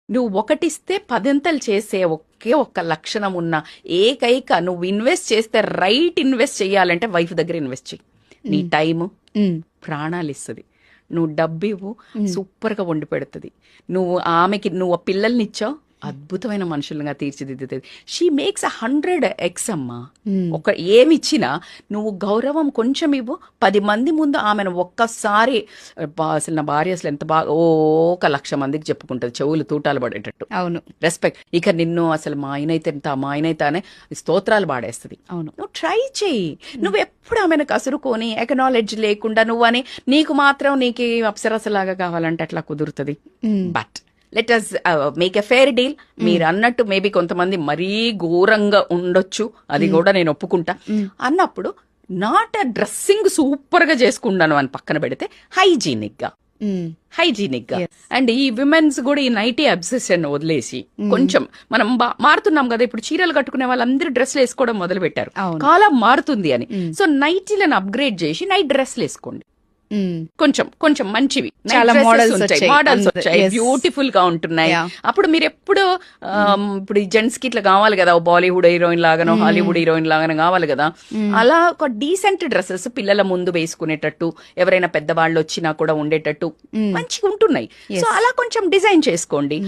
నువ్వు ఒకటిస్తే పదింతలు చేసే ఒకే ఒక్క లక్షణం ఉన్న ఏకైక నువ్వు ఇన్వెస్ట్ చేస్తే రైట్ ఇన్వెస్ట్ చేయాలంటే వైఫ్ దగ్గర ఇన్వెస్ట్ చెయ్యి. నీ టైము ప్రాణాలు ఇస్తుంది. నువ్వు డబ్బు ఇవ్వు, సూపర్గా వండి పెడుతుంది. నువ్వు ఆమెకి నువ్వు పిల్లల్ని ఇచ్చావు, అద్భుతమైన మనుషులుగా తీర్చిదిద్దుతుంది. షీ మేక్స్ 100x అమ్మా. ఒక ఏమిచ్చినా నువ్వు గౌరవం కొంచెం ఇవ్వు, 10 మంది ముందు ఆమెను ఒక్కసారి అసలు నా భార్య అసలు ఎంత బాగా 1,00,000 మందికి చెప్పుకుంటుంది, చెవులు తూటాలు పడేటట్టు. అవును, రెస్పెక్ట్. ఇక నిన్ను అసలు మా ఆయనైతే ఎంత, మా ఆయనైతే అనే స్తోత్రాలు పాడేస్తుంది. అవును, నువ్వు ట్రై చెయ్యి. నువ్వు ఎప్పుడు ఆమెను కసురుకొని ఎకనాలెడ్జ్ లేకుండా నువ్వు అని నీకు మాత్రం నీకు అప్సరసలాగా కావాలంటే అట్లా కుదురుతుంది. But let us make a fair deal. మీరు అన్నట్టు మేబీ కొంతమంది మరీ ఘోరంగా ఉండొచ్చు, అది కూడా నేను ఒప్పుకుంటా. అన్నప్పుడు నాట్ అ డ్రెస్సింగ్ సూపర్ గా చేసుకున్నాను అని పక్కన పెడితే హైజీనిక్ గా అండ్ ఈ విమెన్స్ కూడా ఈ నైటీ అబ్సెషన్ వదిలేసి కొంచెం మనం మారుతున్నాం కదా. ఇప్పుడు చీరలు కట్టుకునే వాళ్ళందరూ డ్రెస్లు వేసుకోవడం మొదలు పెట్టారు, కాలం మారుతుంది అని. సో నైటీలను అప్గ్రేడ్ చేసి నైట్ డ్రెస్లు వేసుకోండి. కొంచెం కొంచెం మంచివి చాలా మోడల్స్ వచ్చాయి, బ్యూటిఫుల్ గా ఉంటున్నాయి. అప్పుడు మీరు ఎప్పుడు ఇప్పుడు జెంట్స్ కి ఇట్లా కావాలి కదా, బాలీవుడ్ హీరోయిన్ లాగానో హాలీవుడ్ హీరోయిన్ లాగానో కావాలి కదా. అలా ఒక డీసెంట్ డ్రెస్సెస్ పిల్లల ముందు వేసుకునేటట్టు, ఎవరైనా పెద్దవాళ్ళు వచ్చినా కూడా ఉండేటట్టు మంచిగా ఉంటున్నాయి. సో అలా కొంచెం డిజైన్ చేసుకోండి.